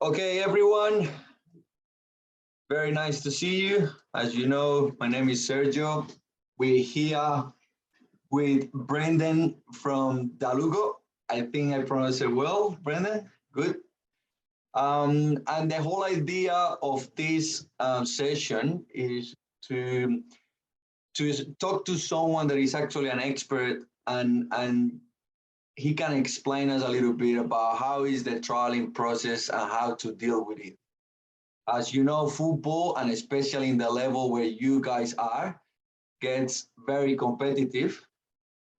Okay, everyone, very nice to see you. As you know, my name is Sergio. We're here with Brendan from DALUGO. I think I pronounced it well, Brendan, good. And the whole idea of this session is to talk to someone that is actually an expert and he can explain us a little bit about how is the trialing process and how to deal with it. As you know, football, and especially in the level where you guys are, gets very competitive.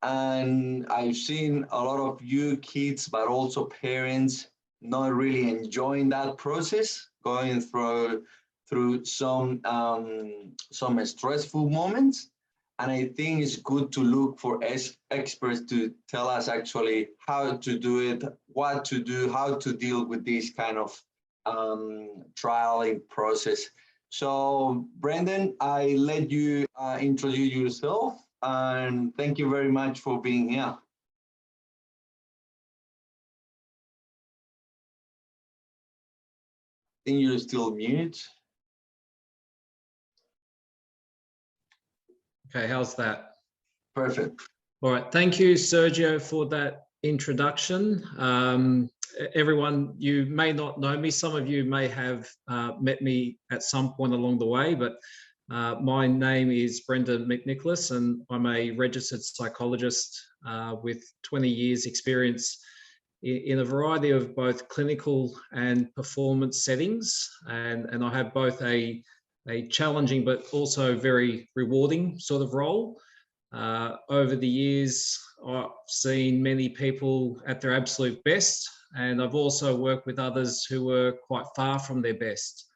And I've seen a lot of you kids, but also parents, not really enjoying that process, going through some stressful moments. And I think it's good to look for experts to tell us actually how to do it, what to do, how to deal with this kind of trialing process. So Brendan, I let you introduce yourself, and thank you very much for being here. I think you're still mute. Okay, how's that? Perfect. All right, thank you, Sergio, for that introduction. Everyone, you may not know me. Some of you may have met me at some point along the way, but my name is Brendan McNicholas, and I'm a registered psychologist with 20 years experience in a variety of both clinical and performance settings. And I have both a challenging but also very rewarding sort of role. Over the years, I've seen many people at their absolute best, and I've also worked with others who were quite far from their best.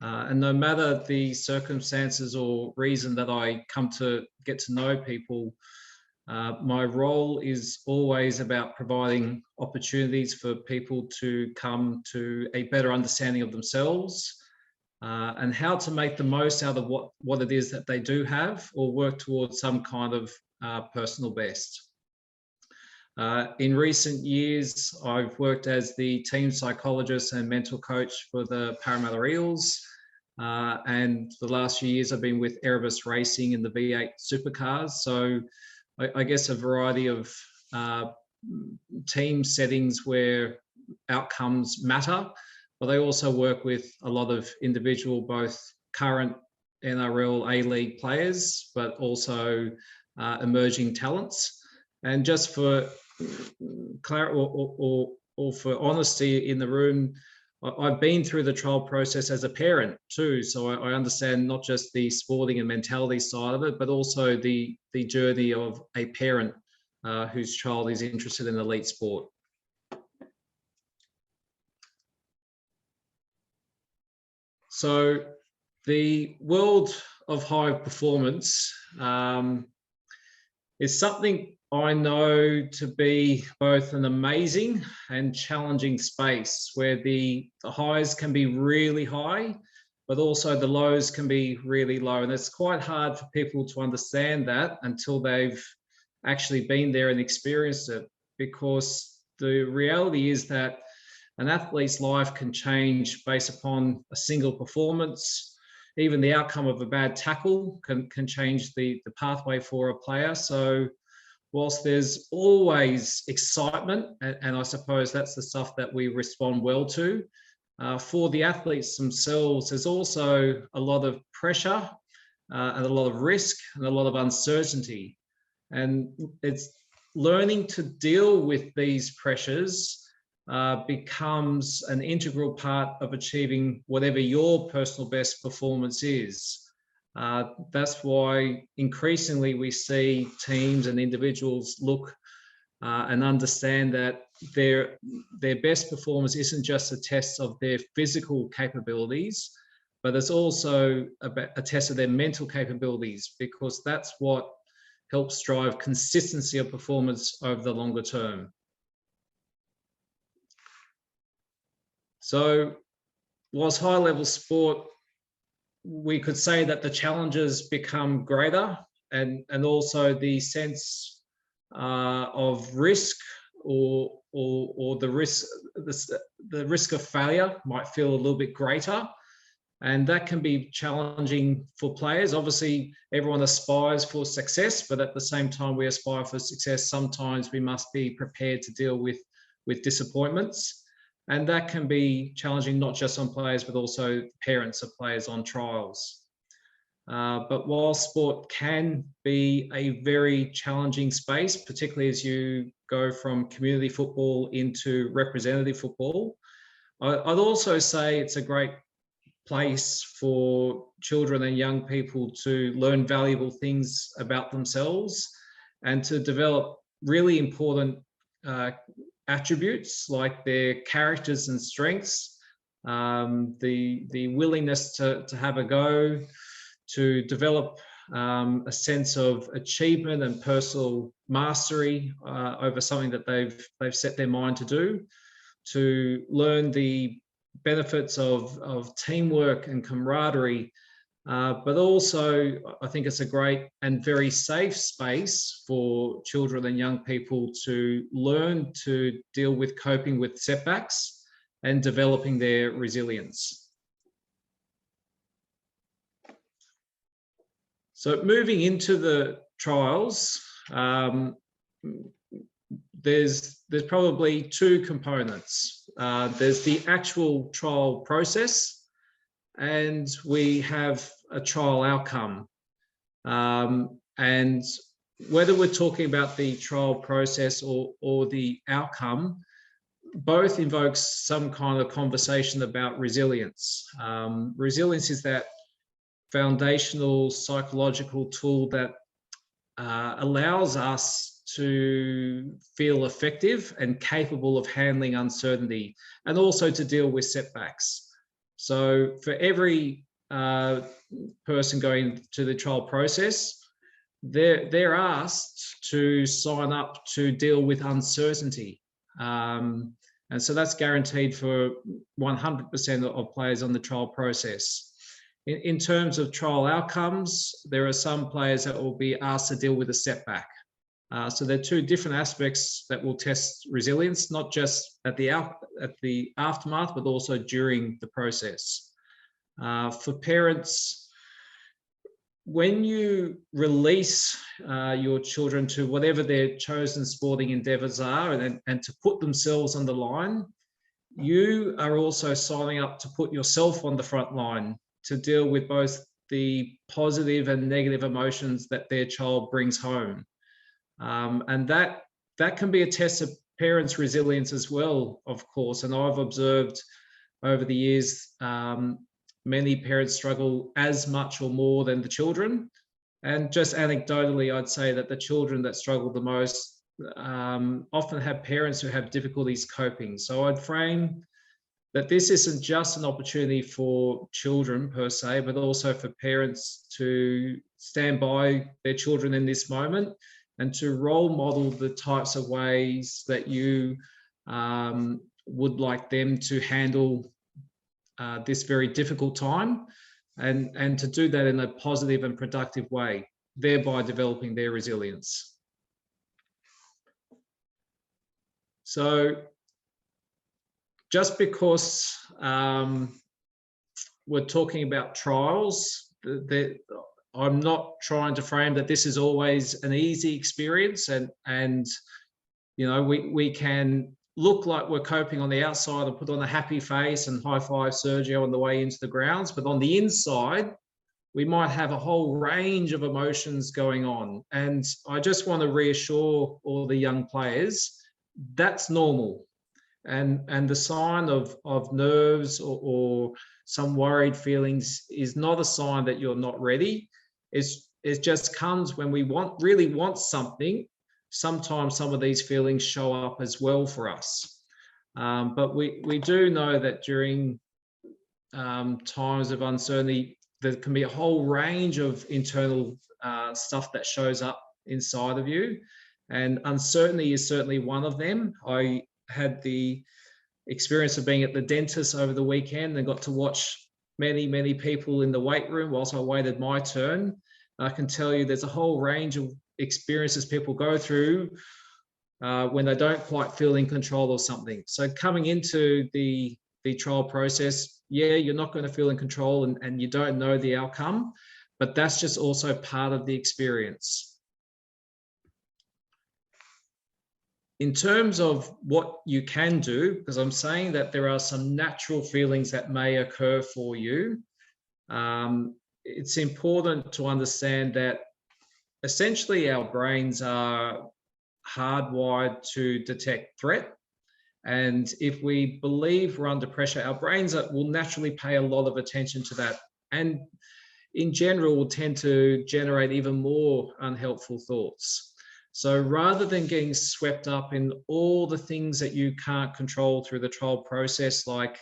And no matter the circumstances or reason that I come to get to know people, my role is always about providing opportunities for people to come to a better understanding of themselves, and how to make the most out of what it is that they do have, or work towards some kind of personal best. In recent years, I've worked as the team psychologist and mental coach for the Parramatta Eels. And the last few years I've been with Erebus Racing in the V8 supercars. So I guess a variety of team settings where outcomes matter. But I also work with a lot of individual, both current NRL A-League players, but also emerging talents. And just for clarity or for honesty in the room, I've been through the trial process as a parent too, so I understand not just the sporting and mentality side of it, but also the journey of a parent whose child is interested in elite sport. So the world of high performance is something I know to be both an amazing and challenging space, where the highs can be really high, but also the lows can be really low. And it's quite hard for people to understand that until they've actually been there and experienced it, because the reality is that an athlete's life can change based upon a single performance. Even the outcome of a bad tackle can change the pathway for a player. So whilst there's always excitement, and I suppose that's the stuff that we respond well to, for the athletes themselves, there's also a lot of pressure and a lot of risk and a lot of uncertainty. And it's learning to deal with these pressures becomes an integral part of achieving whatever your personal best performance is. That's why increasingly we see teams and individuals look and understand that their best performance isn't just a test of their physical capabilities, but it's also a test of their mental capabilities, because that's what helps drive consistency of performance over the longer term. So whilst high level sport, we could say that the challenges become greater, and also the sense of risk or the risk of failure might feel a little bit greater. And that can be challenging for players. Obviously, everyone aspires for success, but at the same time we aspire for success, sometimes we must be prepared to deal with disappointments. And that can be challenging, not just on players, but also parents of players on trials. But while sport can be a very challenging space, particularly as you go from community football into representative football, I'd also say it's a great place for children and young people to learn valuable things about themselves and to develop really important attributes like their characters and strengths, the willingness to have a go, to develop a sense of achievement and personal mastery over something that they've set their mind to do, to learn the benefits of teamwork and camaraderie, but also I think it's a great and very safe space for children and young people to learn to deal with coping with setbacks and developing their resilience. So moving into the trials, there's probably two components. There's the actual trial process, and we have a trial outcome. And whether we're talking about the trial process or the outcome, both invokes some kind of conversation about resilience. Resilience is that foundational psychological tool that allows us to feel effective and capable of handling uncertainty, and also to deal with setbacks. So for every person going to the trial process, they're asked to sign up to deal with uncertainty. And so that's guaranteed for 100% of players on the trial process. In terms of trial outcomes, there are some players that will be asked to deal with a setback. So there are two different aspects that will test resilience, not just at the aftermath, but also during the process. For parents, when you release your children to whatever their chosen sporting endeavours are and to put themselves on the line, you are also signing up to put yourself on the front line to deal with both the positive and negative emotions that their child brings home. And that can be a test of parents' resilience as well, of course. And I've observed over the years, many parents struggle as much or more than the children. And just anecdotally, I'd say that the children that struggle the most often have parents who have difficulties coping. So I'd frame that this isn't just an opportunity for children per se, but also for parents to stand by their children in this moment and to role model the types of ways that you would like them to handle this very difficult time, and to do that in a positive and productive way, thereby developing their resilience. So just because we're talking about trials, I'm not trying to frame that this is always an easy experience, and you know, we can look like we're coping on the outside and put on a happy face and high five Sergio on the way into the grounds, but on the inside we might have a whole range of emotions going on. And I just want to reassure all the young players that's normal. And the sign of nerves or some worried feelings is not a sign that you're not ready. It just comes when we really want something. Sometimes some of these feelings show up as well for us. But we do know that during times of uncertainty, there can be a whole range of internal stuff that shows up inside of you. And uncertainty is certainly one of them. I had the experience of being at the dentist over the weekend and got to watch many people in the weight room whilst I waited my turn. I can tell you there's a whole range of experiences people go through when they don't quite feel in control of something. So coming into the trial process, yeah, you're not going to feel in control and you don't know the outcome, but that's just also part of the experience. In terms of what you can do, because I'm saying that there are some natural feelings that may occur for you, it's important to understand that essentially our brains are hardwired to detect threat. And if we believe we're under pressure, our brains will naturally pay a lot of attention to that. And in general, will tend to generate even more unhelpful thoughts. So rather than getting swept up in all the things that you can't control through the trial process, like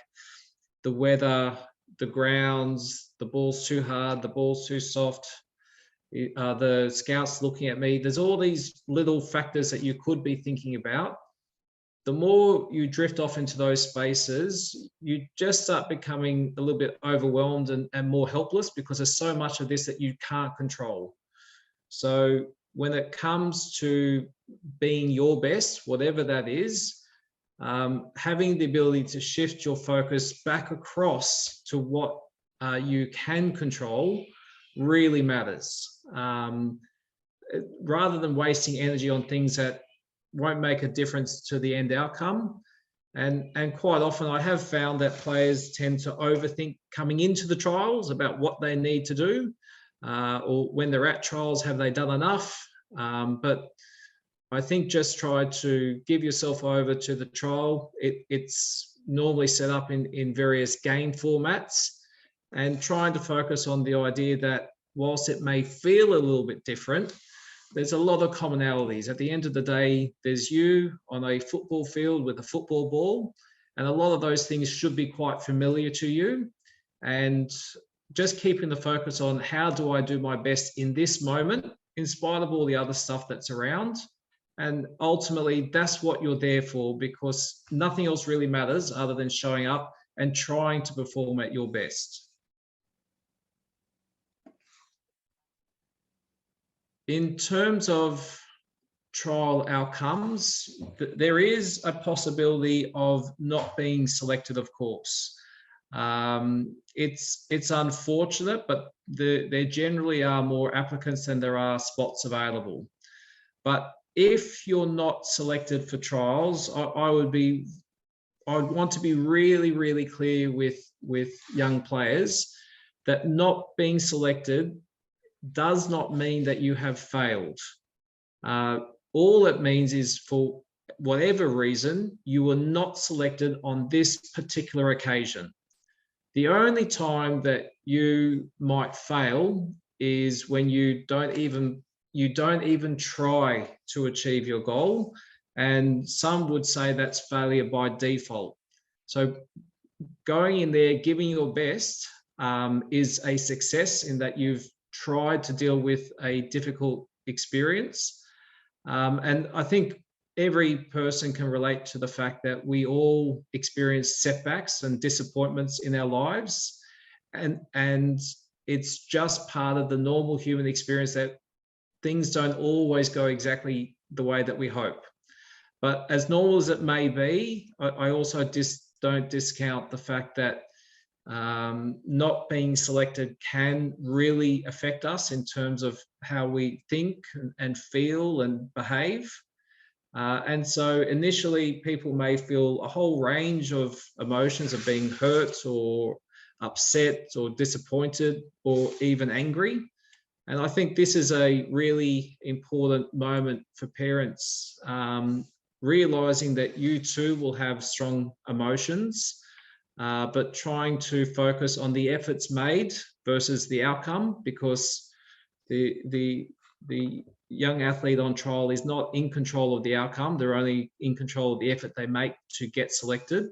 the weather, the grounds, the ball's too hard, the ball's too soft, the scouts looking at me, there's all these little factors that you could be thinking about. The more you drift off into those spaces, you just start becoming a little bit overwhelmed and more helpless, because there's so much of this that you can't control. So when it comes to being your best, whatever that is, having the ability to shift your focus back across to what you can control really matters. Rather than wasting energy on things that won't make a difference to the end outcome. And quite often I have found that players tend to overthink coming into the trials about what they need to do, or when they're at trials, have they done enough? But I think just try to give yourself over to the trial. It's normally set up in various game formats, and trying to focus on the idea that whilst it may feel a little bit different, there's a lot of commonalities. At the end of the day, there's you on a football field with a football ball, and a lot of those things should be quite familiar to you. And just keeping the focus on how do I do my best in this moment, in spite of all the other stuff that's around. And ultimately, that's what you're there for, because nothing else really matters other than showing up and trying to perform at your best. In terms of trial outcomes, there is a possibility of not being selected, of course. It's unfortunate, but there generally are more applicants than there are spots available. But if you're not selected for trials, I would want to be really, really clear with young players that not being selected does not mean that you have failed. All it means is, for whatever reason, you were not selected on this particular occasion. The only time that you might fail is when you don't even try to achieve your goal, and some would say that's failure by default. So going in there, giving your best, is a success in that you've tried to deal with a difficult experience. And I think every person can relate to the fact that we all experience setbacks and disappointments in our lives. And it's just part of the normal human experience that things don't always go exactly the way that we hope. But as normal as it may be, I also don't discount the fact that not being selected can really affect us in terms of how we think and feel and behave. And so initially people may feel a whole range of emotions of being hurt or upset or disappointed or even angry. And I think this is a really important moment for parents, realizing that you too will have strong emotions, but trying to focus on the efforts made versus the outcome, because the young athlete on trial is not in control of the outcome. They're only in control of the effort they make to get selected.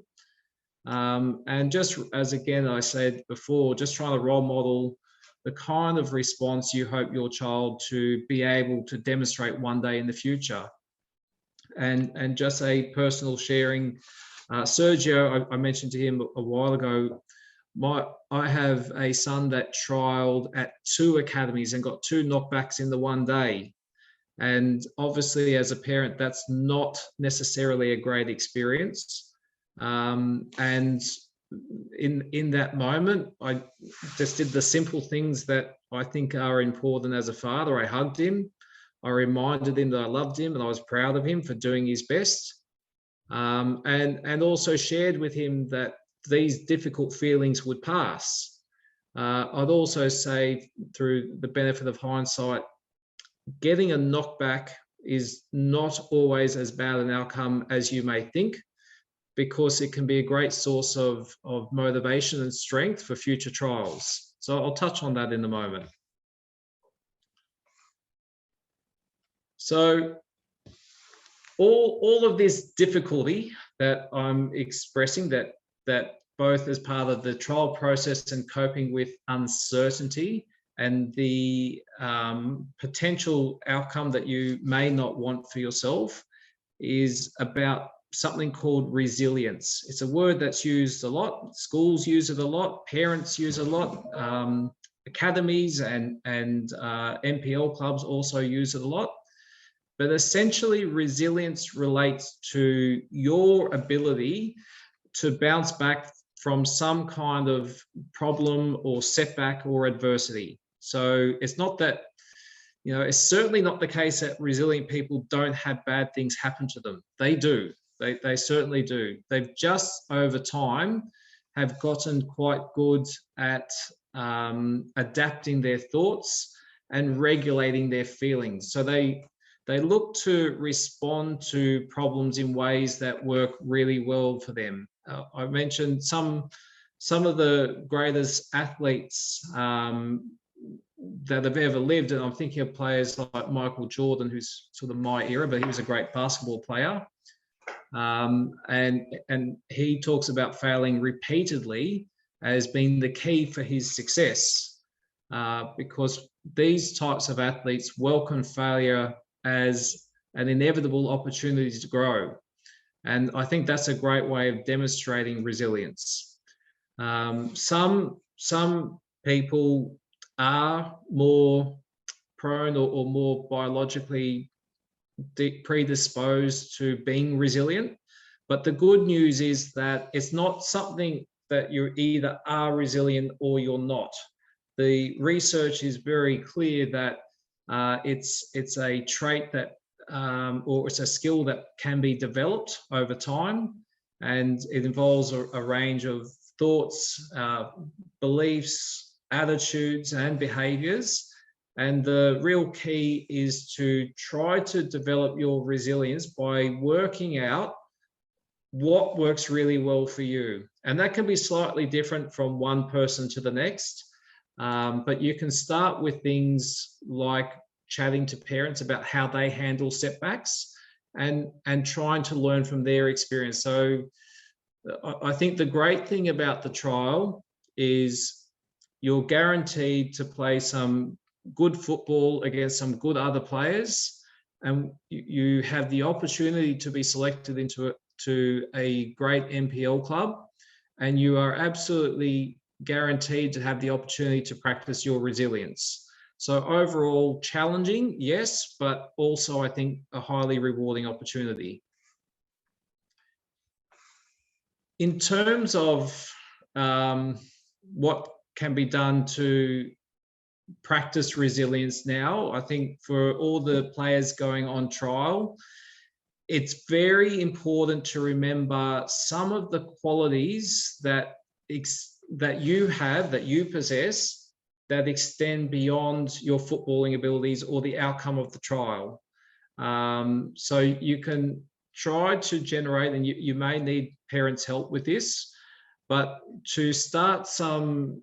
And just as, again, I said before, just trying to role model the kind of response you hope your child to be able to demonstrate one day in the future. And just a personal sharing, Sergio, I mentioned to him a while ago, I have a son that trialed at 2 academies and got 2 knockbacks in the one day. And obviously, as a parent, that's not necessarily a great experience. And in that moment, I just did the simple things that I think are important as a father. I hugged him. I reminded him that I loved him and I was proud of him for doing his best. And also shared with him that these difficult feelings would pass. I'd also say, through the benefit of hindsight, getting a knockback is not always as bad an outcome as you may think, because it can be a great source of motivation and strength for future trials. So I'll touch on that in a moment. So all of this difficulty that I'm expressing, that both as part of the trial process and coping with uncertainty and the potential outcome that you may not want for yourself, is about something called resilience. It's a word that's used a lot. Schools use it a lot. Parents use it a lot. Academies and NPL clubs also use it a lot. But essentially, resilience relates to your ability to bounce back from some kind of problem or setback or adversity. So it's not that, it's certainly not the case that resilient people don't have bad things happen to them. They do. They certainly do. They've just over time have gotten quite good at adapting their thoughts and regulating their feelings. So they look to respond to problems in ways that work really well for them. I mentioned some of the greatest athletes that have ever lived, and I'm thinking of players like Michael Jordan, who's sort of my era, but he was a great basketball player. And he talks about failing repeatedly as being the key for his success, because these types of athletes welcome failure as an inevitable opportunity to grow. And I think that's a great way of demonstrating resilience. Some people are more prone or more biologically predisposed to being resilient. But the good news is that it's not something that you either are resilient or you're not. The research is very clear that it's a trait that, or it's a skill that can be developed over time, and it involves a range of thoughts, beliefs, attitudes, and behaviors. And the real key is to try to develop your resilience by working out what works really well for you. And that can be slightly different from one person to the next. But you can start with things like chatting to parents about how they handle setbacks and trying to learn from their experience. So I think the great thing about the trial is you're guaranteed to play some good football against some good other players, and you have the opportunity to be selected into a great NPL club, and you are absolutely guaranteed to have the opportunity to practice your resilience. So overall, challenging, yes, but also I think a highly rewarding opportunity. In terms of what can be done to practice resilience now, I think for all the players going on trial, it's very important to remember some of the qualities that you have, that you possess, that extend beyond your footballing abilities or the outcome of the trial. So you can try to generate, and you may need parents' help with this, but to start some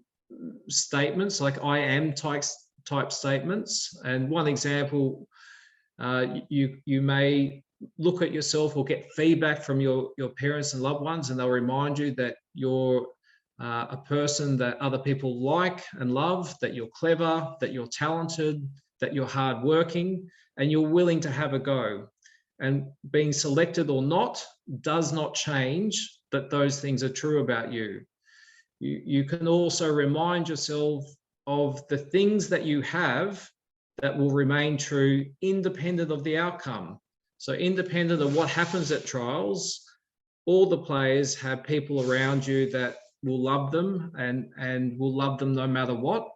statements like I am type statements. And one example, you may look at yourself or get feedback from your parents and loved ones, and they'll remind you that you're a person that other people like and love, that you're clever, that you're talented, that you're hardworking, and you're willing to have a go. And being selected or not does not change that those things are true about you. You can also remind yourself of the things that you have that will remain true independent of the outcome. So independent of what happens at trials, all the players have people around you that will love them and will love them no matter what.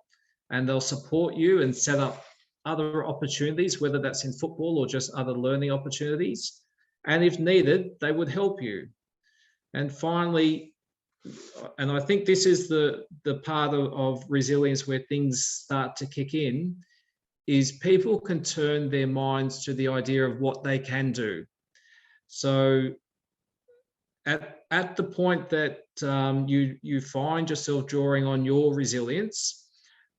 And they'll support you and set up other opportunities, whether that's in football or just other learning opportunities. And if needed, they would help you. And finally, and I think this is the part of resilience where things start to kick in, is people can turn their minds to the idea of what they can do. So at the point that you find yourself drawing on your resilience,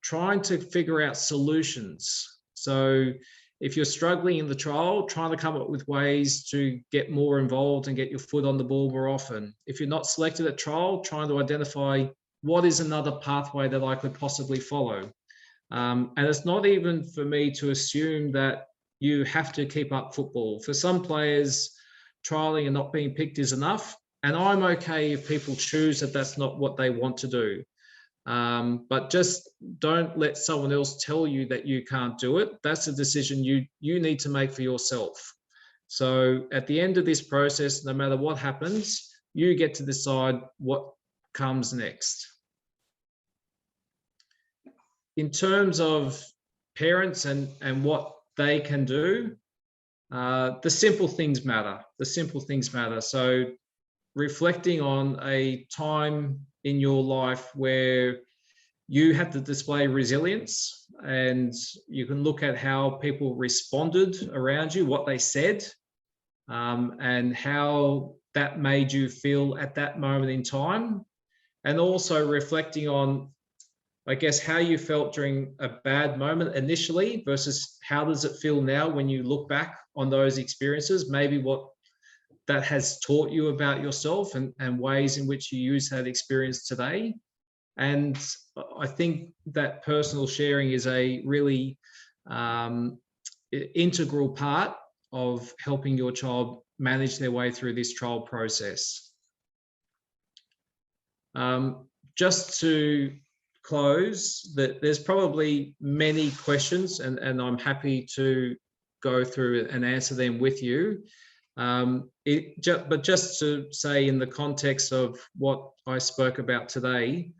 trying to figure out solutions. So if you're struggling in the trial, trying to come up with ways to get more involved and get your foot on the ball more often. If you're not selected at trial, trying to identify what is another pathway that I could possibly follow. And it's not even for me to assume that you have to keep up football. For some players, trialing and not being picked is enough. And I'm okay if people choose that that's not what they want to do. But just don't let someone else tell you that you can't do it. That's a decision you need to make for yourself. So at the end of this process, no matter what happens, you get to decide what comes next. In terms of parents and what they can do, the simple things matter. The simple things matter. So reflecting on a time in your life where you had to display resilience, and you can look at how people responded around you, what they said, and how that made you feel at that moment in time. And also reflecting on, I guess, how you felt during a bad moment initially versus how does it feel now when you look back on those experiences, maybe what that has taught you about yourself and ways in which you use that experience today. And I think that personal sharing is a really integral part of helping your child manage their way through this trial process. Just to close, that there's probably many questions, and I'm happy to go through and answer them with you. But just to say, in the context of what I spoke about today,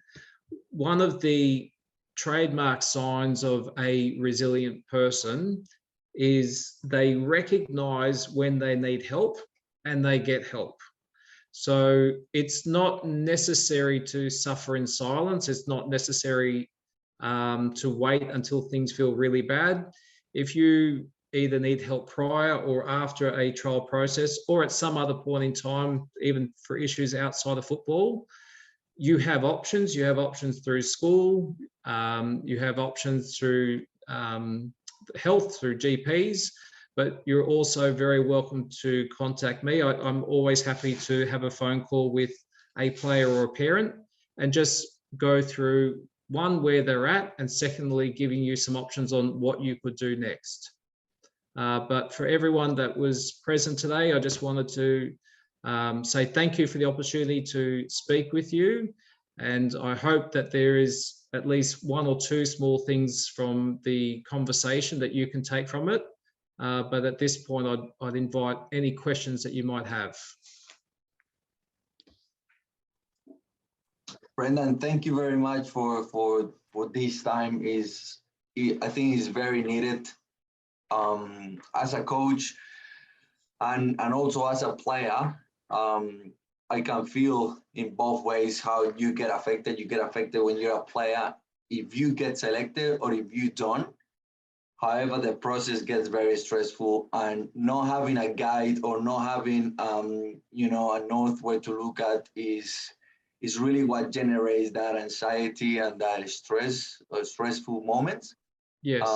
one of the trademark signs of a resilient person is they recognize when they need help and they get help. So it's not necessary to suffer in silence. It's not necessary to wait until things feel really bad. If you either need help prior or after a trial process, or at some other point in time, even for issues outside of football, you have options. You have options through school. You have options through health, through GPs. But you're also very welcome to contact me. I'm always happy to have a phone call with a player or a parent and just go through, one, where they're at, and secondly, giving you some options on what you could do next. But for everyone that was present today, I just wanted to say thank you for the opportunity to speak with you. And I hope that there is at least one or two small things from the conversation that you can take from it. But at this point, I'd invite any questions that you might have. Brendan, thank you very much for this time. I think is very needed. As a coach and also as a player, I can feel in both ways how you get affected. You get affected when you're a player, if you get selected or if you don't. However, the process gets very stressful, and not having a guide or not having, a north where to look at is really what generates that anxiety and that stress or stressful moments. Yes.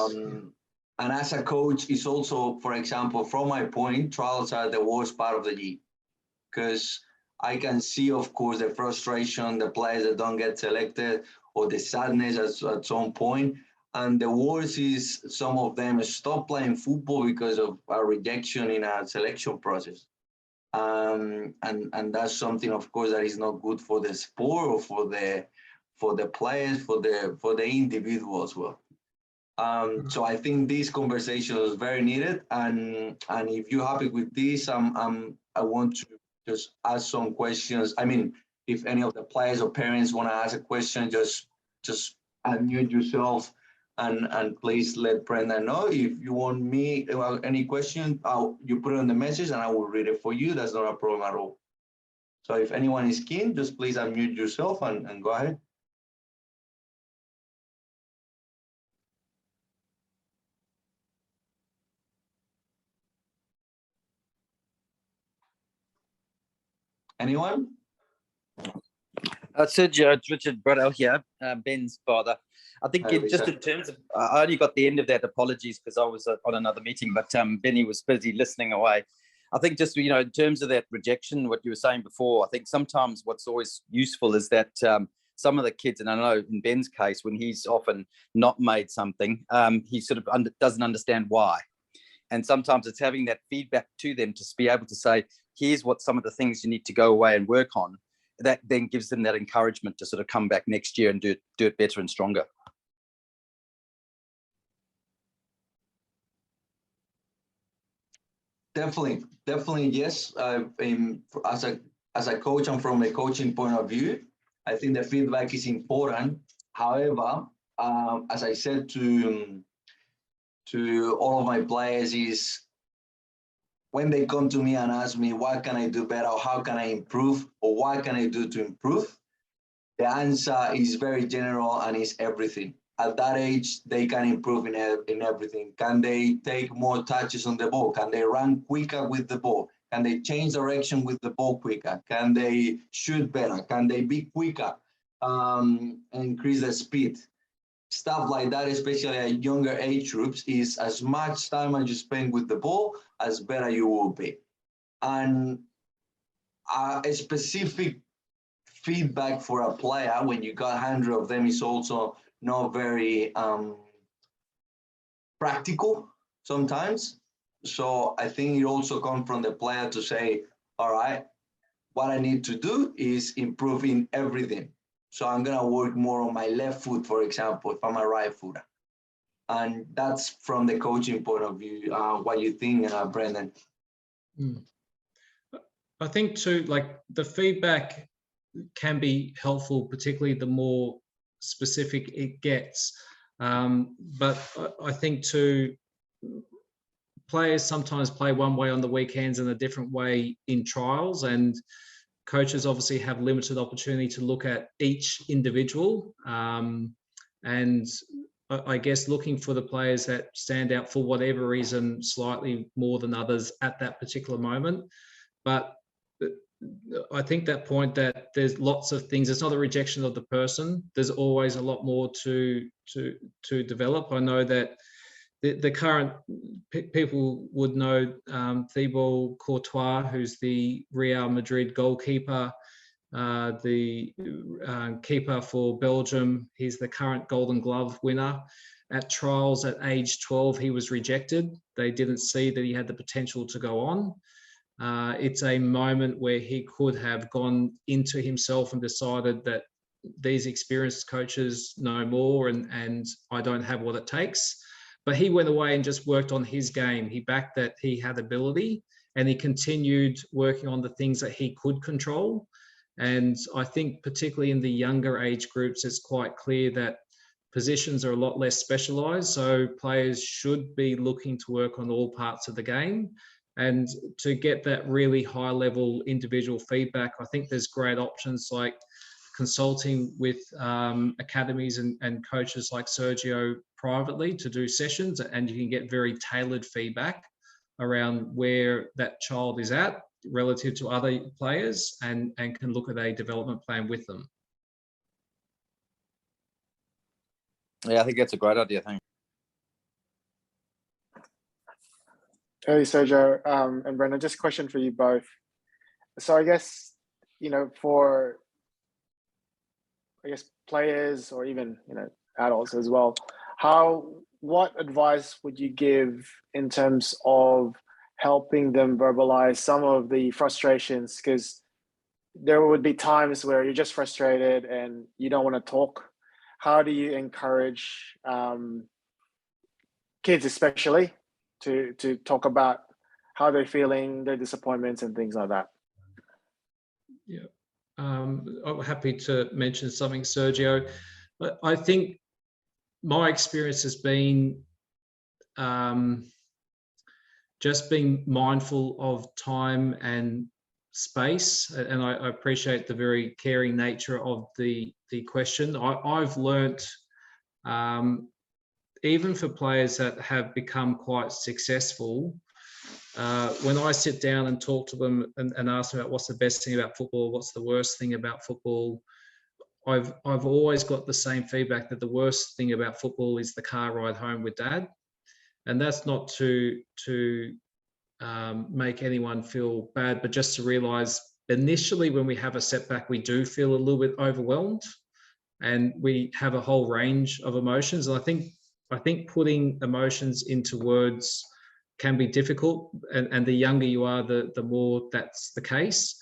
And as a coach, it's also, for example, from my point, trials are the worst part of the year, because I can see, of course, the frustration, the players that don't get selected, or the sadness at some point. And the worst is some of them stop playing football because of a rejection in a selection process. And that's something, of course, that is not good for the sport or for the players, for the individual as well. So I think this conversation is very needed, and if you're happy with this, I want to just ask some questions. I mean, if any of the players or parents want to ask a question, just unmute yourself and please let Brenda know. If you want me any question, you put it on the message and I will read it for you. That's not a problem at all. So if anyone is keen, just please unmute yourself and go ahead. Anyone? Sergio, it's Richard Bradell here, Ben's father. I think just in terms of, I only got the end of that, apologies, because I was on another meeting, but Benny was busy listening away. I think just, you know, in terms of that rejection, what you were saying before, I think sometimes what's always useful is that some of the kids, and I know in Ben's case, when he's often not made something, he sort of doesn't understand why. And sometimes it's having that feedback to them to be able to say, here's what some of the things you need to go away and work on. That then gives them that encouragement to sort of come back next year and do it better and stronger. Definitely, yes. As a coach and from a coaching point of view, I think the feedback is important. However, as I said to all of my players, is when they come to me and ask me, what can I do better, or how can I improve, or what can I do to improve? The answer is very general and is everything. At that age, they can improve in everything. Can they take more touches on the ball? Can they run quicker with the ball? Can they change direction with the ball quicker? Can they shoot better? Can they be quicker? Increase the speed? Stuff like that, especially at younger age groups, is as much time as you spend with the ball, as better you will be. And a specific feedback for a player when you got 100 of them is also not very practical sometimes. So I think it also comes from the player to say, all right, what I need to do is improve in everything. So I'm going to work more on my left foot, for example, if I'm a right footer. And that's from the coaching point of view, what you think, Brendan. I think too, like the feedback can be helpful, particularly the more specific it gets. But I think too, players sometimes play one way on the weekends and a different way in trials, and coaches obviously have limited opportunity to look at each individual. And I guess looking for the players that stand out for whatever reason slightly more than others at that particular moment. But I think that point that there's lots of things, it's not a rejection of the person. There's always a lot more to develop. I know that the current people would know Thibaut Courtois, who's the Real Madrid goalkeeper, the keeper for Belgium. He's the current Golden Glove winner. At trials at age 12, he was rejected. They didn't see that he had the potential to go on. It's a moment where he could have gone into himself and decided that these experienced coaches know more and I don't have what it takes. But he went away and just worked on his game. He backed that he had ability and he continued working on the things that he could control. And I think particularly in the younger age groups, it's quite clear that positions are a lot less specialized. So players should be looking to work on all parts of the game. And to get that really high level individual feedback, I think there's great options like consulting with academies and coaches like Sergio privately to do sessions, and you can get very tailored feedback around where that child is at relative to other players and can look at a development plan with them. Yeah, I think that's a great idea. Thanks. Hey, Sergio and Brendan, just a question for you both. So I guess, you know, for, I guess, players or even, you know, adults as well, what advice would you give in terms of helping them verbalize some of the frustrations? Because there would be times where you're just frustrated and you don't want to talk. How do you encourage kids especially to talk about how they're feeling, their disappointments and things like that. Yeah, I'm happy to mention something, Sergio. I think my experience has been just being mindful of time and space, and I appreciate the very caring nature of the question. I've learnt, even for players that have become quite successful, when I sit down and talk to them and ask them about what's the best thing about football, what's the worst thing about football, I've always got the same feedback that the worst thing about football is the car ride home with dad. And that's not to make anyone feel bad, but just to realize initially when we have a setback, we do feel a little bit overwhelmed and we have a whole range of emotions. And I think putting emotions into words can be difficult. And the younger you are, the more that's the case.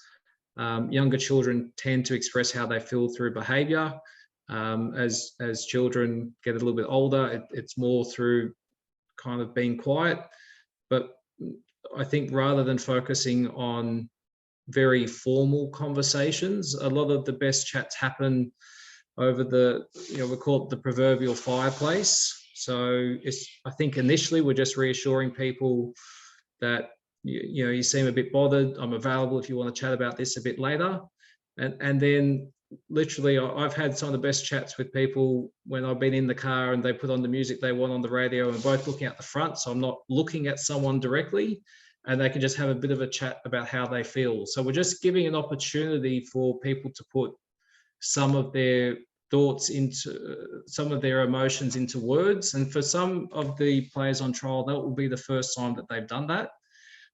Younger children tend to express how they feel through behavior. As children get a little bit older, it's more through kind of being quiet. But I think rather than focusing on very formal conversations, a lot of the best chats happen over we call it the proverbial fireplace. So I think initially we're just reassuring people that, you seem a bit bothered. I'm available if you want to chat about this a bit later. And then literally I've had some of the best chats with people when I've been in the car and they put on the music they want on the radio and both looking out the front. So I'm not looking at someone directly and they can just have a bit of a chat about how they feel. So we're just giving an opportunity for people to put some of their thoughts into some of their emotions into words. And for some of the players on trial, that will be the first time that they've done that.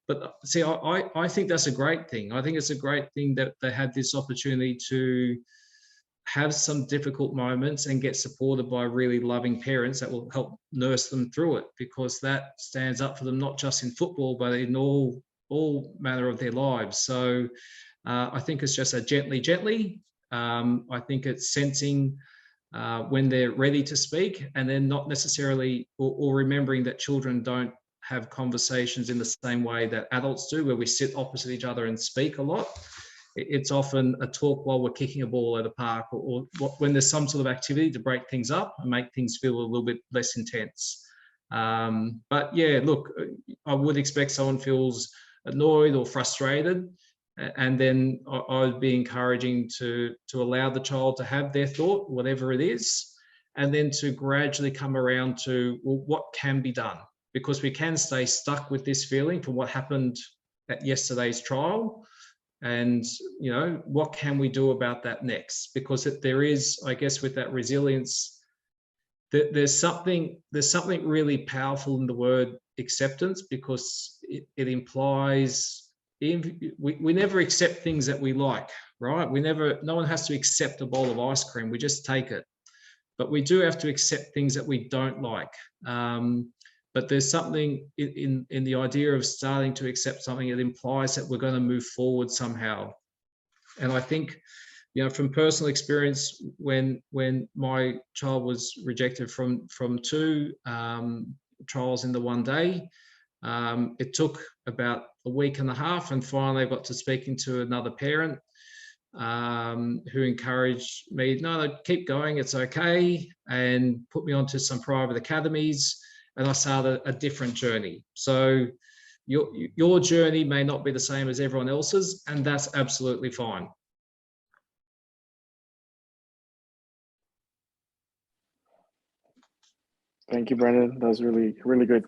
But see, I think that's a great thing. I think it's a great thing that they had this opportunity to have some difficult moments and get supported by really loving parents that will help nurse them through it, because that stands up for them, not just in football, but in all manner of their lives. So I think it's just a gently. I think it's sensing when they're ready to speak, and then not necessarily, or remembering that children don't have conversations in the same way that adults do, where we sit opposite each other and speak a lot. It's often a talk while we're kicking a ball at a park, or when there's some sort of activity to break things up and make things feel a little bit less intense. But yeah, look, I would expect someone feels annoyed or frustrated, and then I'd be encouraging to allow the child to have their thought, whatever it is, and then to gradually come around to, well, what can be done? Because we can stay stuck with this feeling from what happened at yesterday's trial. And, what can we do about that next? Because there is, I guess, with that resilience, there's something really powerful in the word acceptance, because it implies we never accept things that we like, right? No one has to accept a bowl of ice cream. We just take it. But we do have to accept things that we don't like. But there's something in the idea of starting to accept something. It implies that we're going to move forward somehow. And I think, from personal experience, when my child was rejected from 2 trials in the one day, it took about a week and a half, and finally I got to speaking to another parent who encouraged me, no, keep going, it's okay, and put me onto some private academies. And I started a different journey. So your journey may not be the same as everyone else's, and that's absolutely fine. Thank you, Brendan. That was really, really good.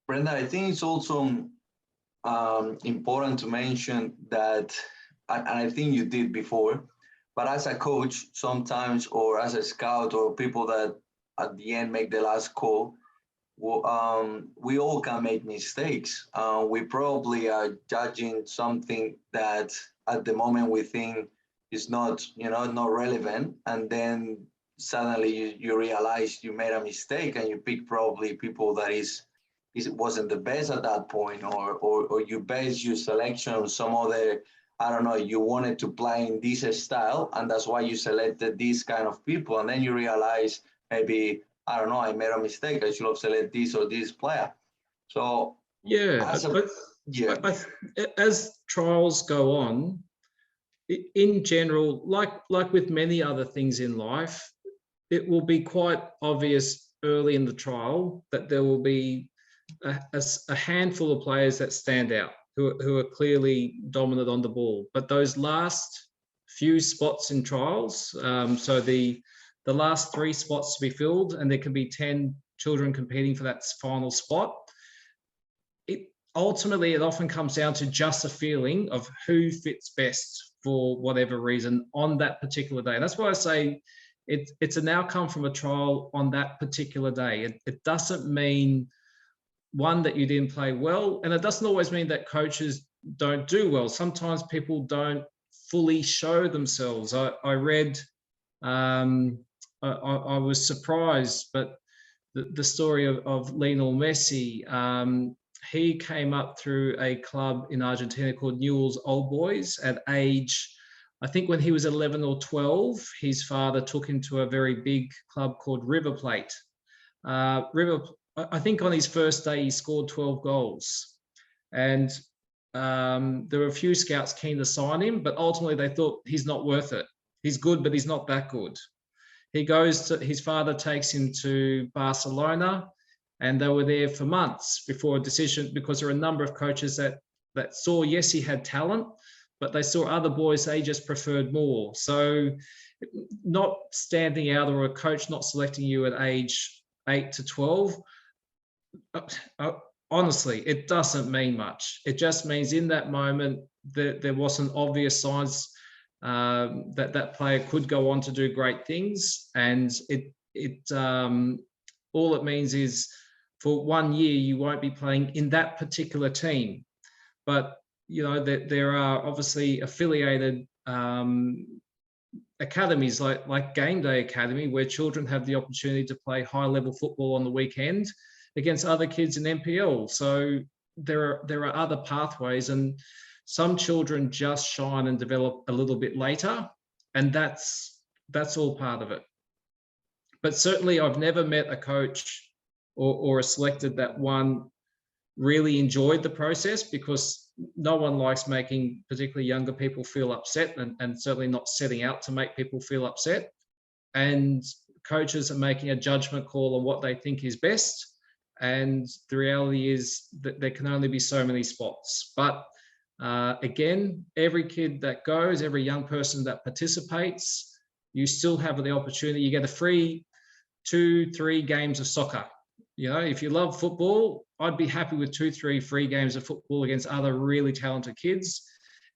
Brenda, I think it's also important to mention that, and I think you did before, but as a coach sometimes, or as a scout, or people that at the end make the last call, we all can make mistakes. We probably are judging something that at the moment we think is not relevant, and then suddenly you realize you made a mistake, and you pick probably people that is wasn't the best at that point, or you base your selection on some other, I don't know, you wanted to play in this style, and that's why you selected these kind of people, and then you realize maybe, I don't know, I made a mistake. I should have selected this or this player. So yeah, as trials go on, in general, like with many other things in life, it will be quite obvious early in the trial that there will be a handful of players that stand out, who are clearly dominant on the ball. But those last few spots in trials, so the last 3 spots to be filled, and there can be 10 children competing for that final spot, ultimately it often comes down to just a feeling of who fits best for whatever reason on that particular day. That's why I say it's an outcome from a trial on that particular day. It doesn't mean, one, that you didn't play well, and it doesn't always mean that coaches don't do well. Sometimes people don't fully show themselves. I read, I was surprised, but the story of Lionel Messi, he came up through a club in Argentina called Newell's Old Boys at age, I think when he was 11 or 12, his father took him to a very big club called River Plate. I think on his first day, he scored 12 goals. And there were a few scouts keen to sign him, but ultimately they thought he's not worth it. He's good, but he's not that good. His father takes him to Barcelona, and they were there for months before a decision, because there are a number of coaches that saw, yes, he had talent, but they saw other boys they just preferred more. So not standing out, or a coach not selecting you at age 8 to 12, honestly, it doesn't mean much. It just means in that moment that there wasn't obvious signs that player could go on to do great things. And all it means is, for 1 year, you won't be playing in that particular team. But, you know, there are obviously affiliated academies like Game Day Academy, where children have the opportunity to play high-level football on the weekend against other kids in NPL. So there are other pathways, and some children just shine and develop a little bit later, and that's all part of it. But certainly I've never met a coach or a selected that one really enjoyed the process, because no one likes making particularly younger people feel upset, and certainly not setting out to make people feel upset. And coaches are making a judgment call on what they think is best. And the reality is that there can only be so many spots. But again, every kid that goes, every young person that participates, you still have the opportunity. You get a free 2-3 games of soccer. You know, if you love football, I'd be happy with 2-3 free games of football against other really talented kids.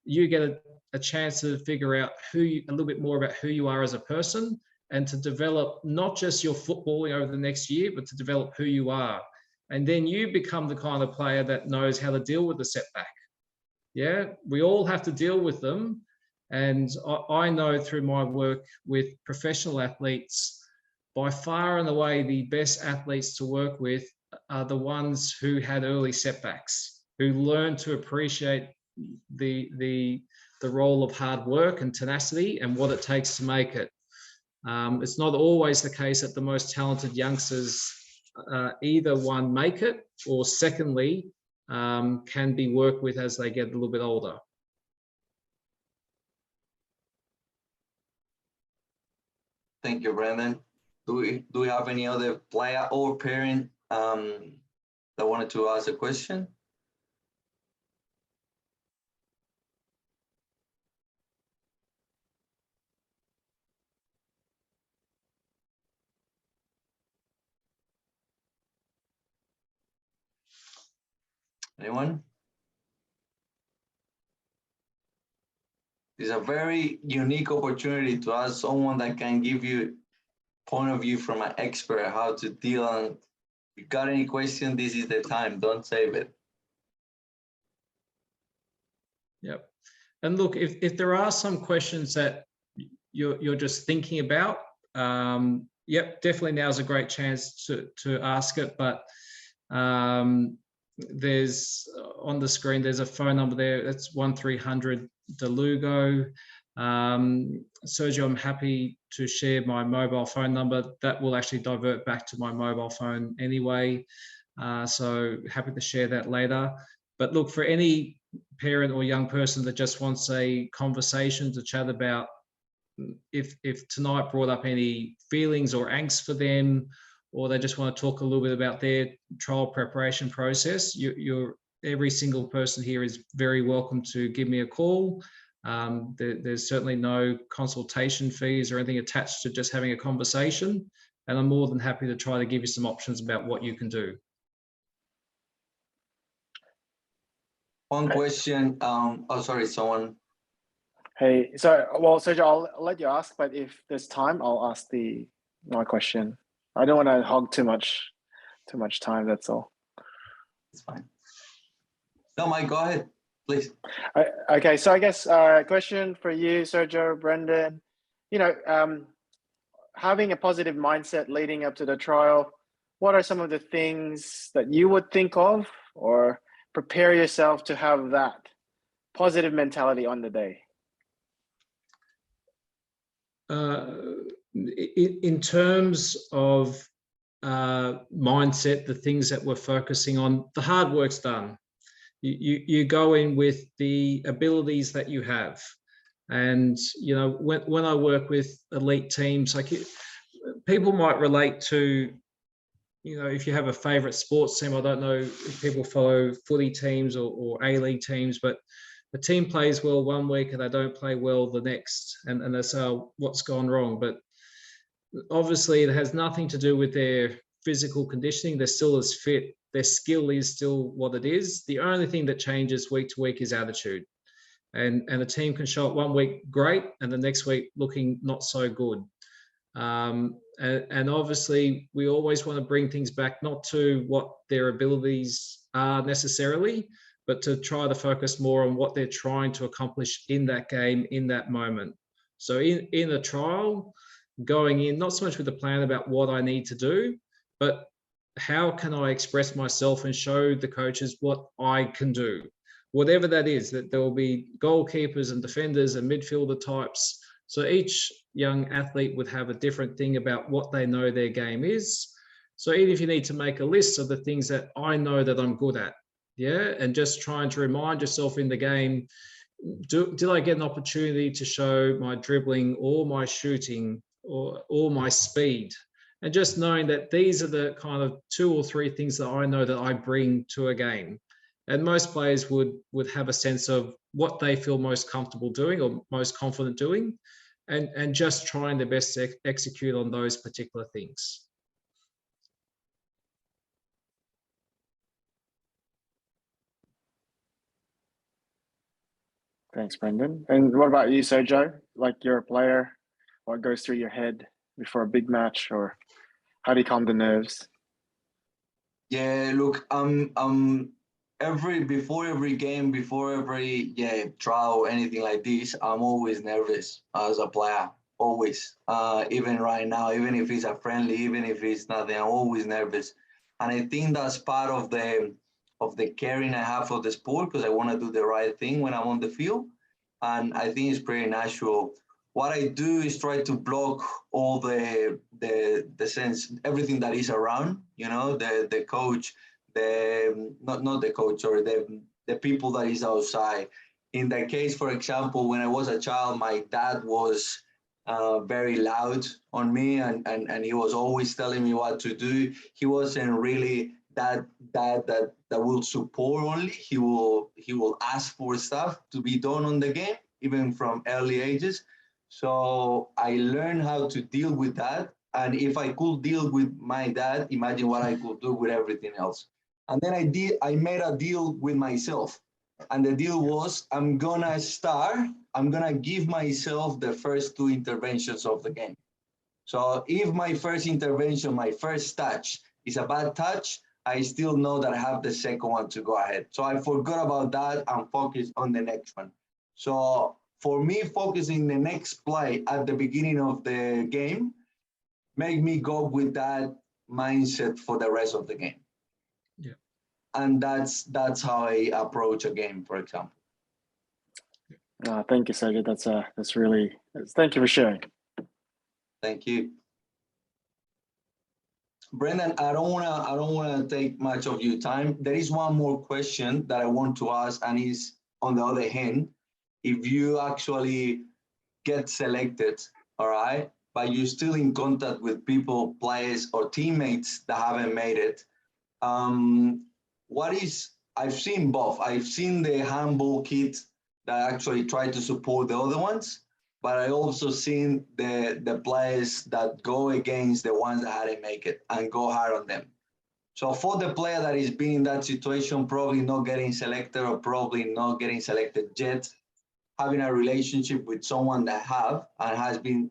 You get a chance to figure out a little bit more about who you are as a person, and to develop not just your footballing over the next year, but to develop who you are. And then you become the kind of player that knows how to deal with the setback. Yeah, we all have to deal with them. And I know through my work with professional athletes, by far and away, the best athletes to work with are the ones who had early setbacks, who learned to appreciate the role of hard work and tenacity and what it takes to make it. It's not always the case that the most talented youngsters either one make it, or secondly, can be worked with as they get a little bit older. Thank you, Brendan. Do we have any other player or parent that wanted to ask a question? Anyone? It's a very unique opportunity to ask someone that can give you point of view from an expert how to deal. And if you got any question, this is the time. Don't save it. Yep. And look, if there are some questions that you're just thinking about, yep, definitely now's a great chance to ask it. But There's on the screen, there's a phone number there. That's 1300 DALUGO. Sergio, I'm happy to share my mobile phone number. That will actually divert back to my mobile phone anyway. So happy to share that later. But look, for any parent or young person that just wants a conversation to chat about if tonight brought up any feelings or angst for them, or they just want to talk a little bit about their trial preparation process, every single person here is very welcome to give me a call. There's certainly no consultation fees or anything attached to just having a conversation. And I'm more than happy to try to give you some options about what you can do. One question. Oh, sorry, someone. Hey, so well, Sergio, I'll let you ask, but if there's time, I'll ask my question. I don't want to hog too much time. That's all. It's fine. No, Mike, go ahead, please. Okay, so I guess question for you, Sergio, Brendan. You know, having a positive mindset leading up to the trial, what are some of the things that you would think of or prepare yourself to have that positive mentality on the day? In terms of mindset, the things that we're focusing on, the hard work's done. You go in with the abilities that you have. And, you know, when I work with elite teams, like people might relate to, you know, if you have a favorite sports team, I don't know if people follow footy teams or A-League teams, but the team plays well one week and they don't play well the next, and they say, oh, what's gone wrong? But obviously it has nothing to do with their physical conditioning. They're still as fit. Their skill is still what it is. The only thing that changes week to week is attitude. And a team can show up one week great and the next week looking not so good. And obviously we always want to bring things back, not to what their abilities are necessarily, but to try to focus more on what they're trying to accomplish in that game, in that moment. So in a trial, going in, not so much with a plan about what I need to do, but how can I express myself and show the coaches what I can do? Whatever that is, that there will be goalkeepers and defenders and midfielder types. So each young athlete would have a different thing about what they know their game is. So even if you need to make a list of the things that I know that I'm good at, yeah, and just trying to remind yourself in the game, did I get an opportunity to show my dribbling or my shooting or my speed? And just knowing that these are the kind of 2 or 3 things that I know that I bring to a game. And most players would have a sense of what they feel most comfortable doing or most confident doing, and just trying their best to execute on those particular things. Thanks, Brendan. And what about you, Sergio? Like, you're a player, what goes through your head before a big match, or how do you calm the nerves? Yeah, look, before every game, before every trial, anything like this, I'm always nervous as a player. Always. Even right now, even if it's a friendly, even if it's nothing, I'm always nervous. And I think that's part of the caring I have for the sport, because I want to do the right thing when I'm on the field. And I think it's pretty natural. What I do is try to block all the sense, everything that is around, you know, the coach, not the coach, sorry, the people that is outside. In that case, for example, when I was a child, my dad was very loud on me, and he was always telling me what to do. He wasn't really that will support only. He will ask for stuff to be done on the game, even from early ages. So I learned how to deal with that. And if I could deal with my dad, imagine what I could do with everything else. And then I made a deal with myself. And the deal was, I'm gonna give myself the first 2 interventions of the game. So if my first intervention, my first touch is a bad touch, I still know that I have the second one to go ahead. So I forgot about that and focused on the next one. So for me, focusing the next play at the beginning of the game make me go with that mindset for the rest of the game. and that's how I approach a game, for example. Thank you, Sergio. That's really, thank you for sharing. Thank you. Brendan, I don't wanna take much of your time. There is one more question that I want to ask, and is, on the other hand, if you actually get selected, all right, but you're still in contact with people, players, or teammates that haven't made it, I've seen both. I've seen the handball kids that actually try to support the other ones, but I also seen the players that go against the ones that hadn't make it and go hard on them. So for the player that is being in that situation, probably not getting selected or probably not getting selected yet, having a relationship with someone that has been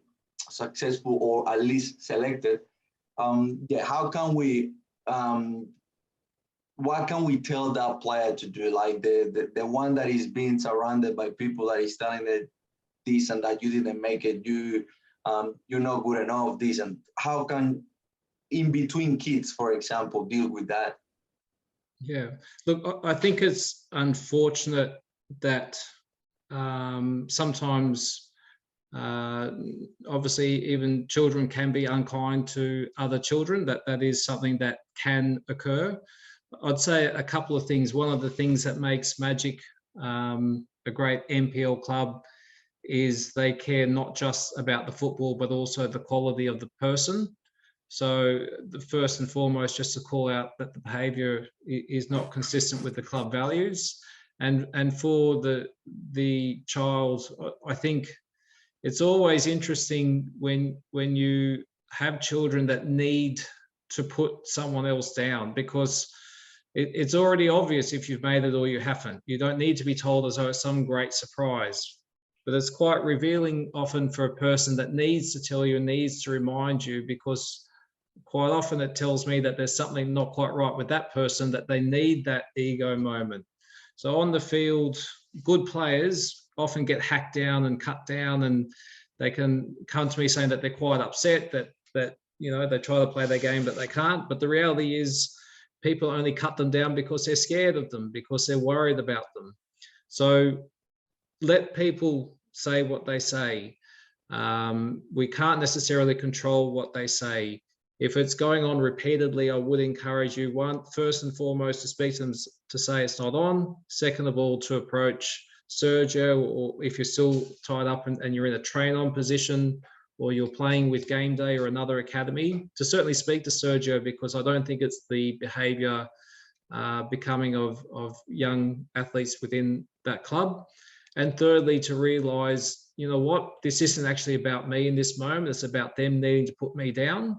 successful or at least selected, how can we, what can we tell that player to do? Like the one that is being surrounded by people that is telling that this and that you didn't make it, you're not good enough, this, and how can in between kids, for example, deal with that? Yeah, look, I think it's unfortunate that sometimes obviously even children can be unkind to other children. That is something that can occur. I'd say a couple of things. One of the things that makes Magic a great NPL club is they care not just about the football, but also the quality of the person. So the first and foremost, just to call out that the behaviour is not consistent with the club values. And for the child, I think it's always interesting when you have children that need to put someone else down, because it's already obvious if you've made it or you haven't. You don't need to be told as though it's some great surprise. But it's quite revealing often for a person that needs to tell you and needs to remind you, because quite often it tells me that there's something not quite right with that person, that they need that ego moment. So on the field, good players often get hacked down and cut down, and they can come to me saying that they're quite upset that they try to play their game but they can't. But the reality is people only cut them down because they're scared of them, because they're worried about them. So let people say what they say. We can't necessarily control what they say. If it's going on repeatedly, I would encourage you, first and foremost, to speak to them to say it's not on. Second of all, to approach Sergio, or if you're still tied up and you're in a train-on position, or you're playing with Game Day or another academy, to certainly speak to Sergio, because I don't think it's the behaviour becoming of young athletes within that club. And thirdly, to realise, you know what, this isn't actually about me in this moment, it's about them needing to put me down.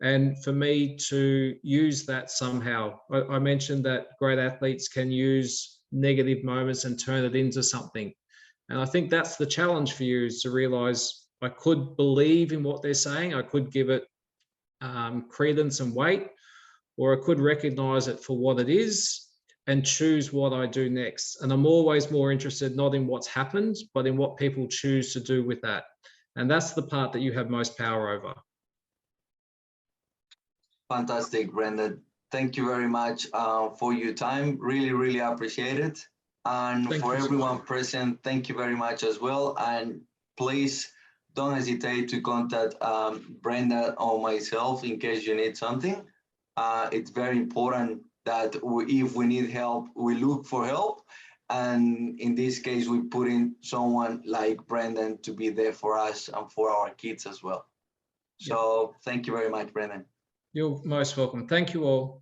And for me to use that somehow. I mentioned that great athletes can use negative moments and turn it into something. And I think that's the challenge for you, is to realise I could believe in what they're saying, I could give it credence and weight, or I could recognise it for what it is and choose what I do next. And I'm always more interested not in what's happened, but in what people choose to do with that. And that's the part that you have most power over. Fantastic, Brendan. Thank you very much for your time. Really, really appreciate it. And Thank for you so everyone much. present, thank you very much as well. And please don't hesitate to contact Brenda or myself in case you need something. It's very important that if we need help, we look for help. And in this case, we put in someone like Brendan to be there for us and for our kids as well. So thank you very much, Brendan. You're most welcome. Thank you all.